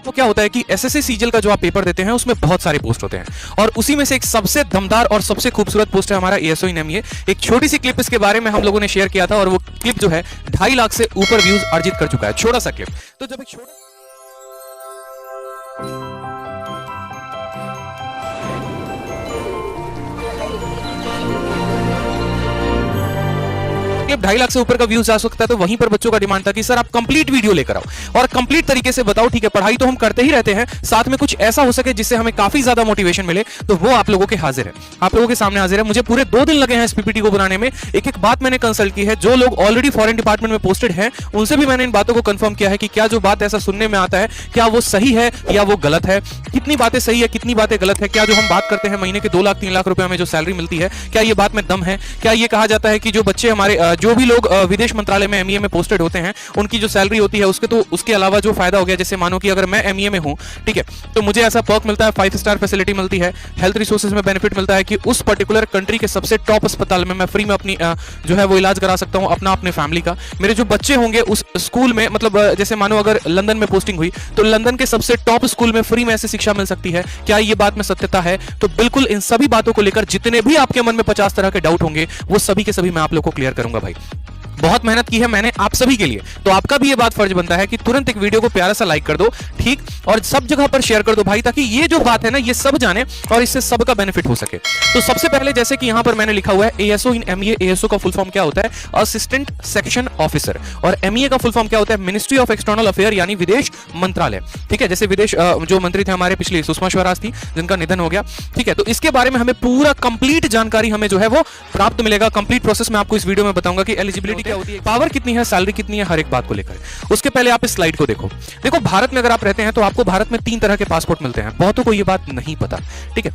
तो क्या होता है कि एसएससी सीजीएल का जो आप पेपर देते हैं उसमें बहुत सारे पोस्ट होते हैं और उसी में से एक सबसे दमदार और सबसे खूबसूरत पोस्ट है हमारा एएसओ इन एमईए। एक छोटी सी क्लिप इसके बारे में हम लोगों ने शेयर किया था और वो क्लिप जो है 2.5 लाख से ऊपर व्यूज अर्जित कर चुका है। छोटा सा क्लिप। तो जब एक छोटा क्लिप 2.5 लाख से ऊपर का व्यूज जा सकता है, तो वहीं पर बच्चों का डिमांड था कि सर आप कंप्लीट वीडियो लेकर आओ और कंप्लीट तरीके से बताओ। ठीक है, पढ़ाई तो हम करते ही रहते हैं, साथ में कुछ ऐसा हो सके जिससे हमें काफी ज्यादा मोटिवेशन मिले, तो वो आप लोगों के हाजिर है, आप लोगों के सामने हाजिर है। मुझे पूरे 2 दिन लगे हैं इस पीपीटी को बनाने में। एक एक बात मैंने कंसल्ट की है, जो लोग ऑलरेडी फॉरेन डिपार्टमेंट में पोस्टेड हैं उनसे भी मैंने इन बातों को कंफर्म किया है कि क्या जो बात ऐसा सुनने में आता है क्या वो सही है या वो गलत है, कितनी बातें सही है कितनी बातें गलत है, क्या जो हम बात करते हैं महीने के 2 लाख 3 लाख रुपए में जो सैलरी मिलती है क्या ये बात में दम है, क्या ये कहा जाता है कि जो बच्चे हमारे जो भी लोग विदेश मंत्रालय में एमईए में पोस्टेड होते हैं उनकी जो सैलरी होती है उसके अलावा जो फायदा हो गया, जैसे मानो कि अगर मैं एमईए में हूं, ठीक है, तो मुझे ऐसा पर्क मिलता है, 5 स्टार फैसिलिटी मिलती है, हेल्थ रिसोर्सेज में बेनिफिट मिलता है कि उस पर्टिकुलर कंट्री के सबसे टॉप अस्पताल में मैं फ्री में अपनी जो है वो इलाज करा सकता हूं अपना अपने फैमिली का। मेरे जो बच्चे होंगे उस स्कूल में, मतलब जैसे मानो अगर लंदन में पोस्टिंग हुई तो लंदन के सबसे टॉप स्कूल में फ्री में ऐसी शिक्षा मिल सकती है। क्या ये बात में सत्यता है? तो बिल्कुल इन सभी बातों को लेकर जितने भी आपके मन में 50 तरह के डाउट होंगे वो सभी के सभी मैं आप लोग को क्लियर करूंगा। भाई बहुत मेहनत की है मैंने आप सभी के लिए, तो आपका भी ये बात फर्ज बनता है कि तुरंत एक वीडियो को प्यारा सा लाइक कर दो, ठीक, और सब जगह पर शेयर कर दो भाई, ताकि ये जो बात है ना ये सब जाने और इससे सबका बेनिफिट हो सके। तो सबसे पहले जैसे कि यहां पर मैंने लिखा हुआ है एएसओ इन एमईए। एएसओ का फुल फॉर्म क्या होता है? Assistant section officer. और एमईए का फुल फॉर्म क्या होता है? मिनिस्ट्री ऑफ एक्सटर्नल अफेयर, यानी विदेश मंत्रालय। ठीक है, जैसे विदेश जो मंत्री थे हमारे पिछले सुषमा स्वराज थी जिनका निधन हो गया। ठीक है, तो इसके बारे में हमें पूरा कंप्लीट जानकारी हमें जो है वो प्राप्त मिलेगा। कंप्लीट प्रोसेस में आपको इस वीडियो में बताऊंगा कि एलिजिबिलिटी क्या होती है, पावर कितनी है, सैलरी कितनी है, हर एक बात को लेकर। उसके पहले आप इस स्लाइड को देखो। देखो भारत में अगर आप रहते हैं तो आपको भारत में 3 तरह के पासपोर्ट मिलते हैं। बहुतों को ये बात नहीं पता, ठीक है,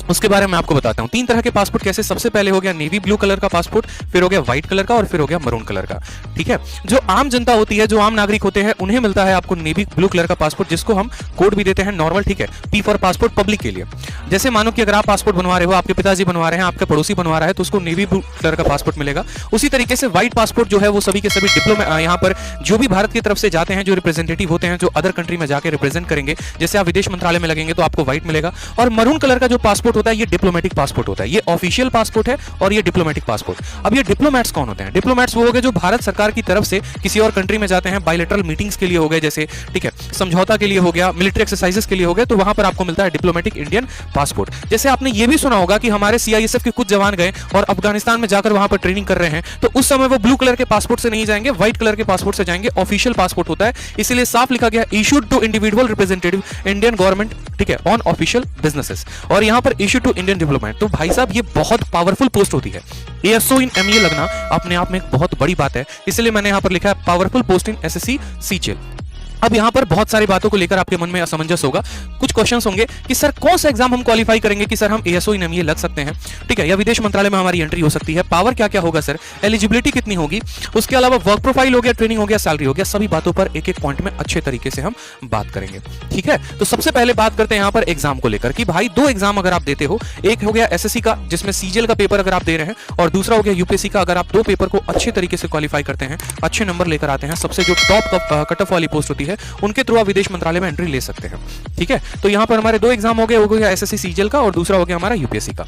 उसके बारे में आपको बताता हूं। 3 तरह के पासपोर्ट कैसे? सबसे पहले हो गया नेवी ब्लू कलर का पासपोर्ट, फिर हो गया व्हाइट कलर का और फिर हो गया मरून कलर का। ठीक है, जो आम जनता होती है, जो आम नागरिक होते हैं, उन्हें मिलता है आपको नेवी ब्लू कलर का पासपोर्ट, जिसको हम कोड भी देते हैं नॉर्मल। ठीक है, पी फॉर पासपोर्ट, पब्लिक के लिए। जैसे मानो कि अगर आप पासपोर्ट बनवा रहे हो, आपके पिताजी बनवा रहे हैं, आपके पड़ोसी बनवा रहा है, तो उसको नेवी ब्लू कलर का पासपोर्ट मिलेगा। उसी तरीके से व्हाइट पासपोर्ट जो है वो सभी के सभी डिप्लोमा, यहाँ पर जो भी भारत की तरफ से जाते हैं, जो रिप्रेजेंटेटिव होते हैं, जो अदर कंट्री में जाकर रिप्रेजेंट करेंगे, जैसे आप विदेश मंत्रालय में लगेंगे तो आपको व्हाइट मिलेगा। और मरून कलर का जो पासपोर्ट होता है ये डिप्लोमेटिक पासपोर्ट होता है, ये ऑफिशियल पासपोर्ट है और ये डिप्लोमेटिक पासपोर्ट। अब ये डिप्लोमेट्स कौन होते हैं? डिप्लोमेट्स वो हो गए जो भारत सरकार की तरफ से किसी और कंट्री में जाते हैं, बायलैटरल मीटिंग्स के लिए हो गए, जैसे ठीक है समझौता के लिए हो गया, मिलिट्री एक्सरसाइजेस के लिए हो गए, तो वहां पर आपको मिलता है डिप्लोमेटिक इंडियन पासपोर्ट। जैसे आपने ये भी सुना होगा कि हमारे सीआईएसएफ के कुछ जवान गए और अफगानिस्तान में जाकर वहां पर ट्रेनिंग कर रहे हैं, तो उस समय वो ब्लू कलर के पासपोर्ट से नहीं जाएंगे, व्हाइट कलर के पासपोर्ट से जाएंगे। ऑफिशियल पासपोर्ट होता है, इसीलिए साफ लिखा गया issued to individual representative Indian government, ठीक है, ऑन ऑफिशियल बिजनेसेस। और यहां पर इशू टू इंडियन डिप्लोमेट। तो भाई साहब ये बहुत पावरफुल पोस्ट होती है। एएसओ इन एमईए लगना अपने आप में एक बहुत बड़ी बात है, इसलिए मैंने यहां पर लिखा है पावरफुल पोस्ट इन एसएससी सीजीएल। अब यहां पर बहुत सारी बातों को लेकर आपके मन में असमंजस होगा, कुछ क्वेश्चंस होंगे कि सर कौन सा एग्जाम हम क्वालिफाई करेंगे कि सर हम एएसओ इन एमईए लग सकते हैं, ठीक है, या विदेश मंत्रालय में हमारी एंट्री हो सकती है, पावर क्या क्या होगा सर, एलिजिबिलिटी कितनी होगी, उसके अलावा वर्क प्रोफाइल हो गया, ट्रेनिंग हो गया, सैलरी हो गया, सभी बातों पर एक एक पॉइंट में अच्छे तरीके से हम बात करेंगे। ठीक है, तो सबसे पहले बात करते हैं यहां पर एग्जाम को लेकर कि भाई 2 एग्जाम अगर आप देते हो, एक हो गया एसएससी का जिसमें सीजीएल का पेपर अगर आप दे रहे हैं, और दूसरा हो गया यूपीएससी का। अगर आप 2 पेपर को अच्छे तरीके से क्वालिफाई करते हैं, अच्छे नंबर लेकर आते हैं, सबसे जो टॉप कट ऑफ वाली पोस्ट होती है उनके थ्रू विदेश मंत्रालय में एंट्री ले सकते हैं। ठीक है, तो यहां पर हमारे 2 एग्जाम हो गए, वो गया एसएससी सीजीएल का और दूसरा हो गया हमारा यूपीएससी का।